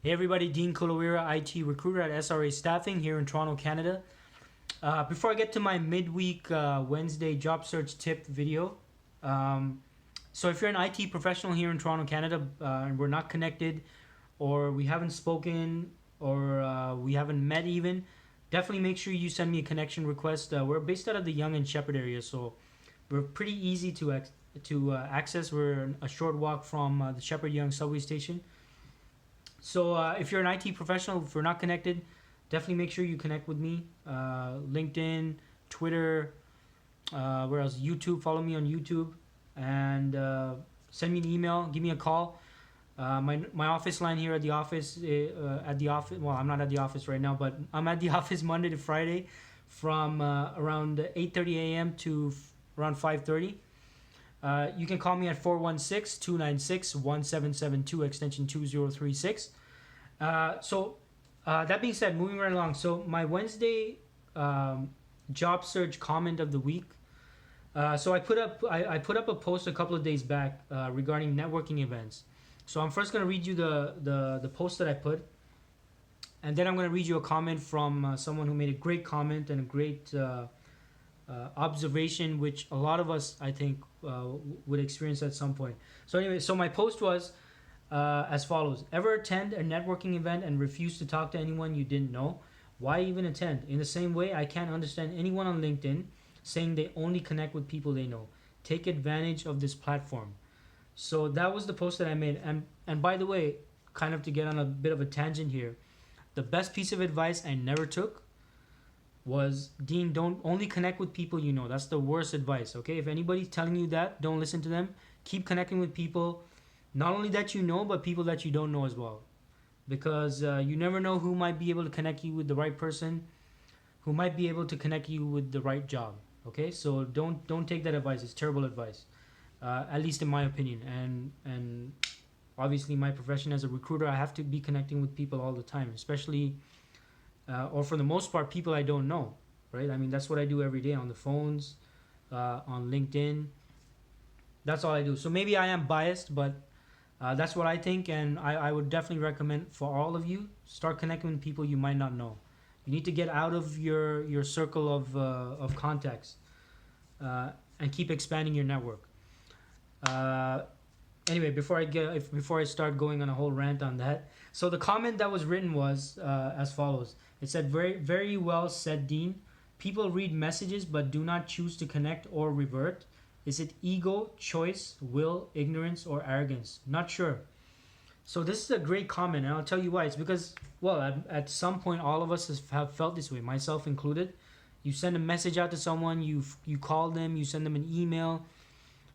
Hey everybody, Dean Kulawira, IT recruiter at SRA Staffing here in Toronto, Canada. Before I get to my midweek Wednesday job search tip video, so if you're an IT professional here in Toronto, Canada, and we're not connected, or we haven't spoken, or we haven't met even, definitely make sure you send me a connection request. We're based out of the Yonge and Sheppard area, so we're pretty easy to access. We're a short walk from the Sheppard Yonge subway station. So if you're an IT professional, if we're not connected, definitely make sure you connect with me. LinkedIn, Twitter, where else? YouTube. Follow me on YouTube, and send me an email. Give me a call. My office line here at the office. Well, I'm not at the office right now, but I'm at the office Monday to Friday, from around 8:30 a.m. to around 5:30. You can call me at 416-296-1772, extension 2036. That being said, moving right along. So my Wednesday job search comment of the week. So I put up a post a couple of days back regarding networking events. So I'm first going to read you the post that I put, and then I'm going to read you a comment from someone who made a great comment and a great observation, which a lot of us, I think, would experience at some point. So anyway, so my post was as follows: Ever attend a networking event and refuse to talk to anyone you didn't know? Why even attend? In the same way, I can't understand anyone on LinkedIn saying they only connect with people they know. Take advantage of this platform. So that was the post that I made. And by the way, kind of to get on a bit of a tangent here, the best piece of advice I never took was, Dean, don't only connect with people you know. That's the worst advice. Okay, if anybody's telling you that, don't listen to them. Keep connecting with people, not only that you know, but people that you don't know as well, because you never know who might be able to connect you with the right person, who might be able to connect you with the right job. Okay, so don't take that advice. It's terrible advice, at least in my opinion. And obviously, my profession as a recruiter, I have to be connecting with people all the time, especially or for the most part, people I don't know, right? I mean, that's what I do every day on the phones, on LinkedIn. That's all I do. So maybe I am biased, but that's what I think, and I would definitely recommend for all of you, start connecting with people you might not know. You need to get out of your circle of contacts and keep expanding your network. Uh, anyway, before I start going on a whole rant on that, so the comment that was written was as follows. It said, very, very well said, Dean. People read messages but do not choose to connect or revert. Is it ego, choice, will, ignorance, or arrogance? Not sure. So this is a great comment, and I'll tell you why. It's because, well, at some point, all of us have felt this way, myself included. You send a message out to someone, you call them, you send them an email,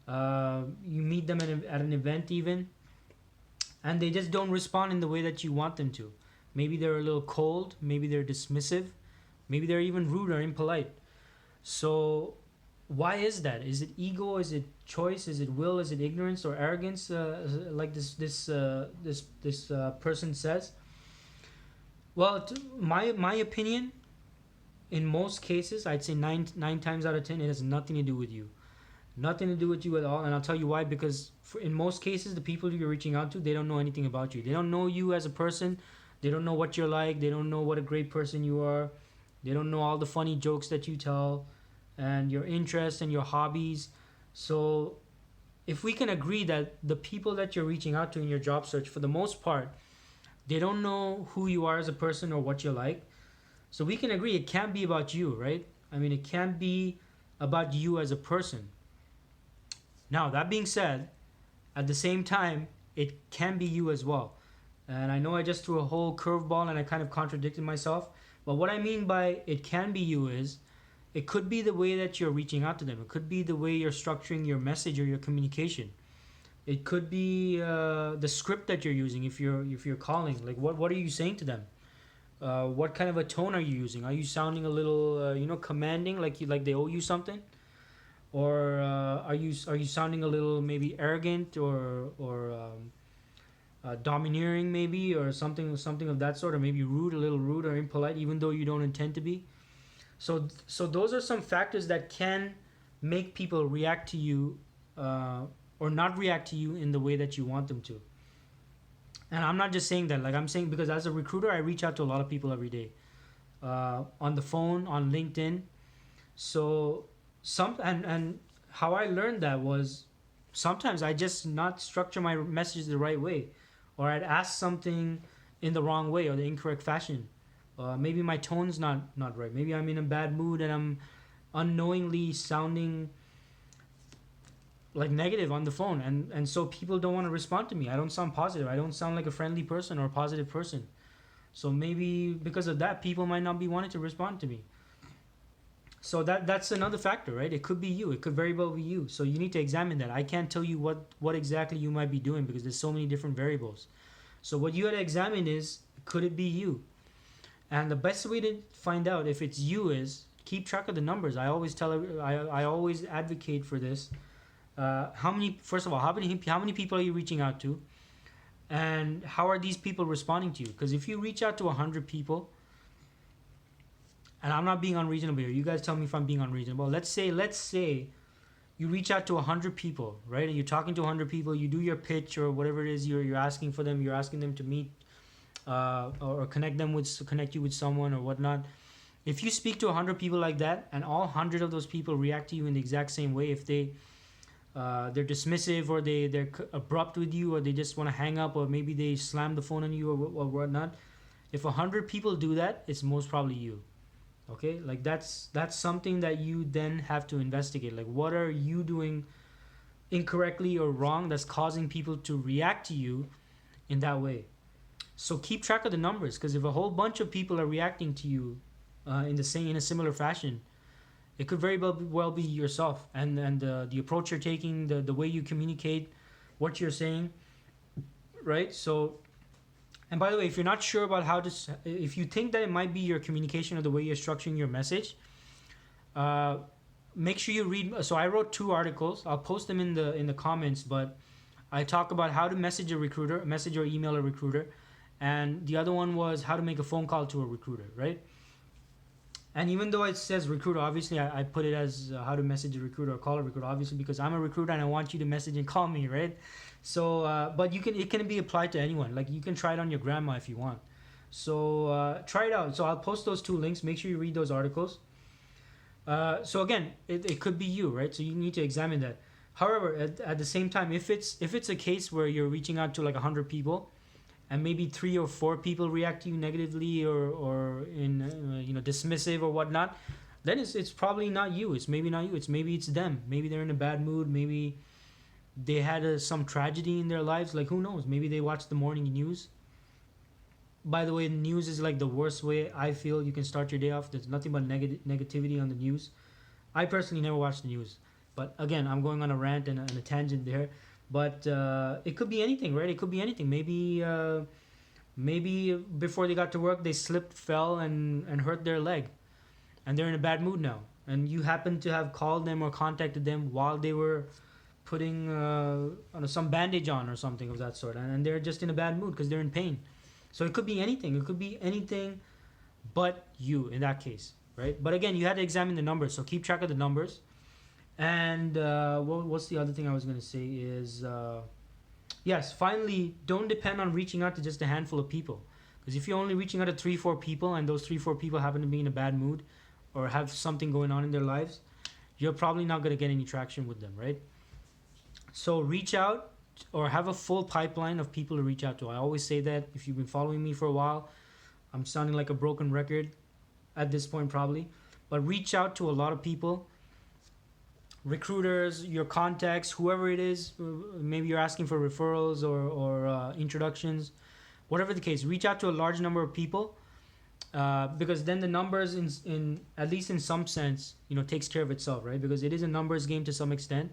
you meet them at an event even, and they just don't respond in the way that you want them to. Maybe they're a little cold, maybe they're dismissive, maybe they're even rude or impolite. So why is that? Is it ego? Is it choice? Is it will? Is it ignorance or arrogance? Like this person says. Well, my opinion, in most cases, I'd say nine times out of 10, it has nothing to do with you. Nothing to do with you at all, and I'll tell you why. Because in most cases, the people you're reaching out to, they don't know anything about you. They don't know you as a person. They don't know what you're like. They don't know what a great person you are. They don't know all the funny jokes that you tell, and your interests and your hobbies. So, if we can agree that the people that you're reaching out to in your job search, for the most part, they don't know who you are as a person or what you're like. So we can agree it can't be about you, right? I mean, it can't be about you as a person. Now, that being said, at the same time, it can be you as well. And I know I just threw a whole curveball and I kind of contradicted myself. But what I mean by it can be you is, it could be the way that you're reaching out to them. It could be the way you're structuring your message or your communication. It could be the script that you're using if you're calling. Like what are you saying to them? What kind of a tone are you using? Are you sounding a little commanding, like they owe you something? Or are you sounding a little maybe arrogant or domineering maybe, or something of that sort, or maybe rude, a little rude or impolite, even though you don't intend to be. So those are some factors that can make people react to you or not react to you in the way that you want them to. And I'm not just saying that, like I'm saying, because as a recruiter I reach out to a lot of people every day, on the phone, on LinkedIn. So and how I learned that was sometimes I just not structure my messages the right way, or I'd ask something in the wrong way or the incorrect fashion. Maybe my tone's not right. Maybe I'm in a bad mood and I'm unknowingly sounding like negative on the phone, and so people don't want to respond to me. I don't sound positive. I don't sound like a friendly person or a positive person. So maybe because of that, people might not be wanting to respond to me. So that's another factor, right? It could be you. It could very well be you. So you need to examine that. I can't tell you what exactly you might be doing because there's so many different variables. So what you got to examine is, could it be you? And the best way to find out if it's you is keep track of the numbers. I always I always advocate for this. How many? First of all, how many people are you reaching out to, and how are these people responding to you? Because if you reach out to 100 people, and I'm not being unreasonable here. You guys tell me if I'm being unreasonable. Let's say you reach out to 100 people, right? And you're talking to 100 people. You do your pitch or whatever it is you're asking for them. You're asking them to meet, or connect you with someone or whatnot. If you speak to 100 people like that, and all 100 of those people react to you in the exact same way, if they're dismissive, or they're abrupt with you, or they just want to hang up, or maybe they slam the phone on you, or whatnot. If 100 people do that, it's most probably you. Okay, like that's something that you then have to investigate. Like, what are you doing incorrectly or wrong that's causing people to react to you in that way? So keep track of the numbers, because if a whole bunch of people are reacting to you in a similar fashion, it could very well be yourself, and the approach you're taking, the way you communicate, what you're saying, right? So, and by the way, if you're not sure about if you think that it might be your communication or the way you're structuring your message, uh, make sure you read. So I wrote 2 articles. I'll post them in the comments, but I talk about how to message or email a recruiter, and the other one was how to make a phone call to a recruiter, right? And even though it says recruiter, obviously I put it as how to message a recruiter or call a recruiter, obviously because I'm a recruiter and I want you to message and call me, right? So, but it can be applied to anyone. Like, you can try it on your grandma if you want. So try it out. So I'll post those 2 links. Make sure you read those articles. So again, it could be you, right? So you need to examine that. However, at the same time, if it's a case where you're reaching out to like 100 people, and maybe 3 or 4 people react to you negatively, or in dismissive or whatnot, then it's probably not you. It's maybe not you. Maybe it's them. Maybe they're in a bad mood. Maybe they had some tragedy in their lives. Like, who knows? Maybe they watched the morning news. By the way, the news is like the worst way I feel you can start your day off. There's nothing but negativity on the news. I personally never watch the news, but again, I'm going on a rant and a tangent there. But it could be anything, right? It could be anything. Maybe before they got to work, they slipped, fell, and hurt their leg, and they're in a bad mood now. And you happen to have called them or contacted them while they were putting some bandage on or something of that sort, and they're just in a bad mood because they're in pain. So it could be anything. It could be anything but you in that case, right? But again, you had to examine the numbers. So keep track of the numbers. And what's the other thing I was going to say is, yes, finally, don't depend on reaching out to just a handful of people. Because if you're only reaching out to 3-4 people, and those 3-4 people happen to be in a bad mood or have something going on in their lives, you're probably not going to get any traction with them, right? So reach out, or have a full pipeline of people to reach out to. I always say that. If you've been following me for a while, I'm sounding like a broken record at this point probably. But reach out to a lot of people. Recruiters, your contacts, whoever it is. Maybe you're asking for referrals or introductions. Whatever the case, reach out to a large number of people, because then the numbers, in at least in some sense, takes care of itself, right? Because it is a numbers game to some extent.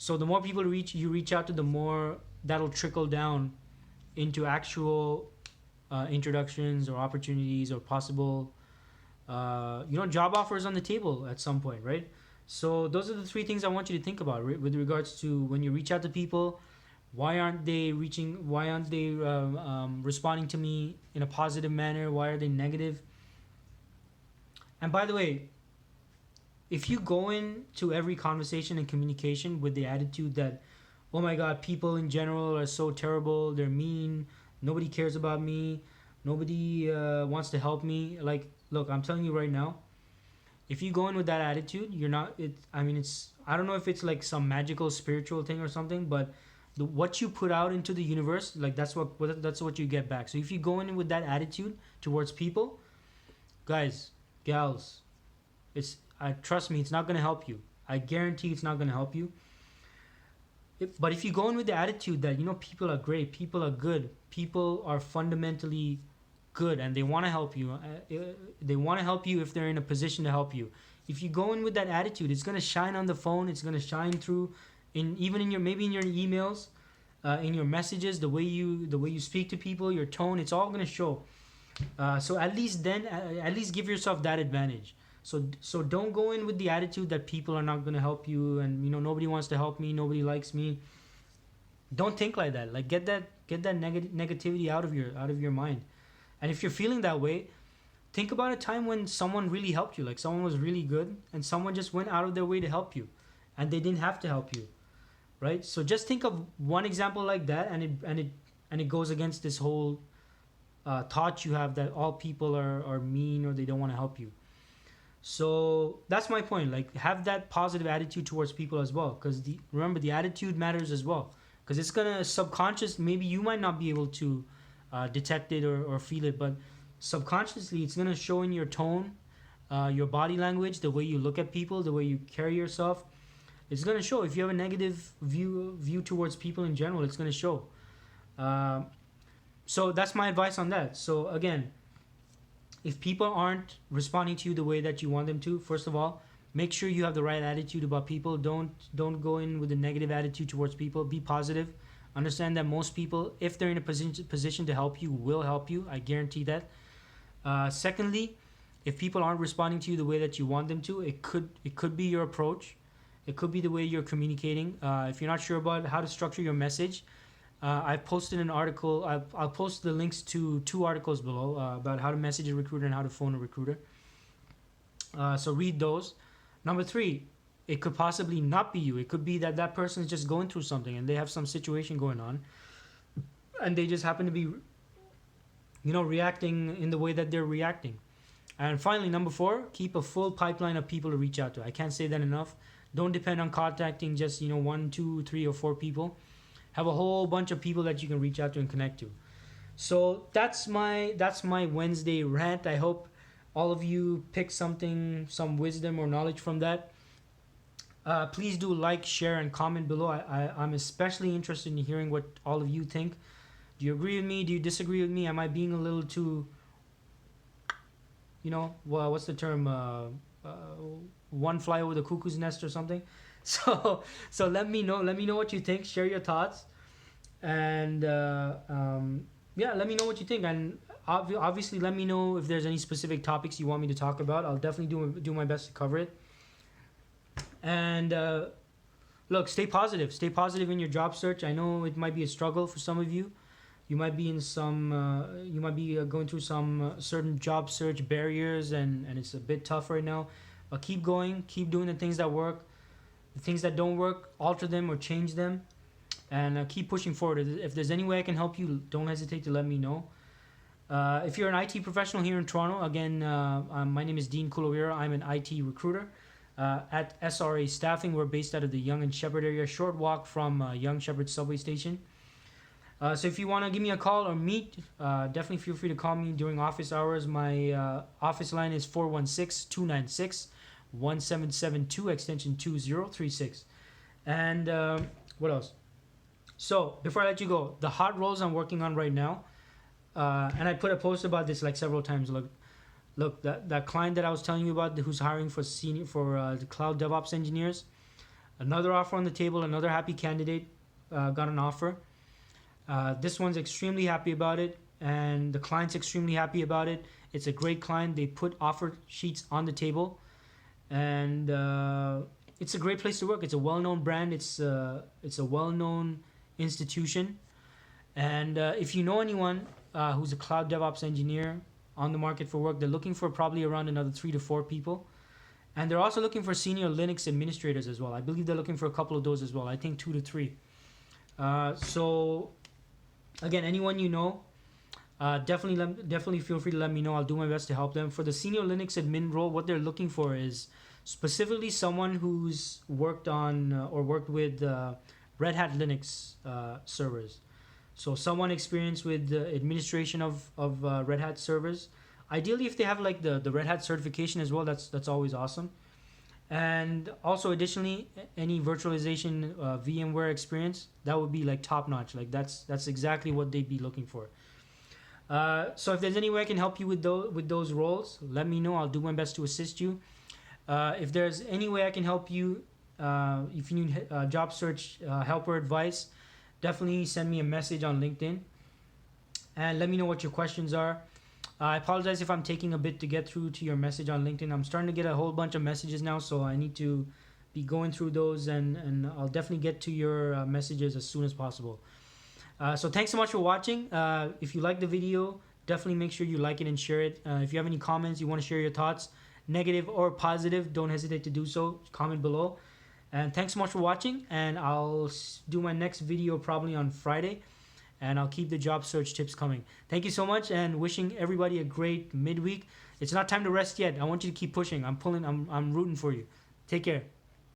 So the more people you reach out to, the more that'll trickle down into actual introductions or opportunities or possible job offers on the table at some point, right? So those are the 3 things I want you to think about with regards to when you reach out to people. Why aren't they responding to me in a positive manner? Why are they negative? And by the way, if you go into every conversation and communication with the attitude that, oh my God, people in general are so terrible, they're mean, Nobody cares about me. Nobody wants to help me. Like, look, I'm telling you right now, if you go in with that attitude, you're not. It. I mean, it's. I don't know if it's like some magical spiritual thing or something, but what you put out into the universe, like that's what you get back. So if you go in with that attitude towards people, guys, gals, it's. I trust me, it's not gonna help you. I guarantee it's not gonna help you. But if you go in with the attitude that people are great, people are good, people are fundamentally good, and they want to help you. They want to help you if they're in a position to help you. If you go in with that attitude, it's gonna shine on the phone. It's gonna shine through, even in your maybe in your emails, in your messages, the way you speak to people, your tone. It's all gonna show. So at least give yourself that advantage. So don't go in with the attitude that people are not gonna help you, and nobody wants to help me, nobody likes me. Don't think like that. Like get that negativity out of your mind. And if you're feeling that way, think about a time when someone really helped you, like someone was really good, and someone just went out of their way to help you, and they didn't have to help you, right? So just think of one example like that, and it goes against this whole thought you have that all people are mean or they don't want to help you. So that's my point. Like, have that positive attitude towards people as well, because remember, the attitude matters as well, because it's gonna subconscious. Maybe you might not be able to detect it or feel it, but subconsciously, it's gonna show in your tone, your body language, the way you look at people, the way you carry yourself. It's gonna show. If you have a negative view towards people in general, it's gonna show. Um so that's my advice on that. So again, if people aren't responding to you the way that you want them to, first of all, make sure you have the right attitude about people. Don't go in with a negative attitude towards people. Be positive. Understand that most people, if they're in a position to help you, will help you. I guarantee that. Secondly, if people aren't responding to you the way that you want them to, it could be your approach. It could be the way you're communicating. If you're not sure about how to structure your message, I've posted an article. I'll post the links to two articles below about how to message a recruiter and how to phone a recruiter. So read those. Number three, it could possibly not be you. It could be that that person is just going through something and they have some situation going on, and they just happen to be, reacting in the way that they're reacting. And finally, number four, keep a full pipeline of people to reach out to. I can't say that enough. Don't depend on contacting just one, two, three, or four people. Have a whole bunch of people that you can reach out to and connect to. So that's my Wednesday rant. I hope all of you pick some wisdom or knowledge from that. Please do like, share, and comment below. I'm especially interested in hearing what all of you think. Do you agree with me? Do you disagree with me? Am I being a little too, well, what's the term? One fly over the cuckoo's nest or something. So let me know. Let me know what you think. Share your thoughts, and yeah, let me know what you think. And obviously, let me know if there's any specific topics you want me to talk about. I'll definitely do my best to cover it. And look, stay positive. Stay positive in your job search. I know it might be a struggle for some of you. You might be going through some certain job search barriers, and it's a bit tough right now. But keep going. Keep doing the things that work. The things that don't work, alter them or change them, and keep pushing forward. If there's any way I can help you, don't hesitate to let me know. If you're an IT professional here in Toronto, again, my name is Dean Kulawira. I'm an IT recruiter at SRA Staffing. We're based out of the Yonge and Sheppard area, short walk from Yonge Sheppard subway station. So if you want to give me a call or meet, definitely feel free to call me during office hours. My office line is 416-296-1772, extension 2036. And what else? So before I let you go, the hot roles I'm working on right now, and I put a post about this like several times. Look, that client that I was telling you about, who's hiring for the cloud DevOps engineers, another offer on the table. Another happy candidate got an offer. This one's extremely happy about it, and the client's extremely happy about it. It's a great client. They put offer sheets on the table, and it's a great place to work. It's a well-known brand. It's a well-known institution, and if you know anyone who's a cloud DevOps engineer on the market for work, they're looking for probably around another 3 to 4 people, and they're also looking for senior Linux administrators as well. I believe they're looking for a couple of those as well. I think 2 to 3. So again, anyone you know, Definitely feel free to let me know. I'll do my best to help them. For the senior Linux admin role, what they're looking for is specifically someone who's worked on or worked with Red Hat Linux servers. So someone experienced with the administration of Red Hat servers. Ideally, if they have like the Red Hat certification as well, that's always awesome. And also, additionally, any virtualization VMware experience, that would be like top notch. Like that's exactly what they'd be looking for. So if there's any way I can help you with those roles, let me know. I'll do my best to assist you. If there's any way I can help you, if you need job search help or advice, definitely send me a message on LinkedIn and let me know what your questions are. I apologize if I'm taking a bit to get through to your message on LinkedIn. I'm starting to get a whole bunch of messages now, so I need to be going through those, and I'll definitely get to your messages as soon as possible. So thanks so much for watching. If you like the video, definitely make sure you like it and share it. If you have any comments, you want to share your thoughts, negative or positive, don't hesitate to do so. Comment below. And thanks so much for watching, and I'll do my next video probably on Friday, and I'll keep the job search tips coming. Thank you so much, and wishing everybody a great midweek. It's not time to rest yet. I want you to keep pushing. I'm rooting for you. Take care.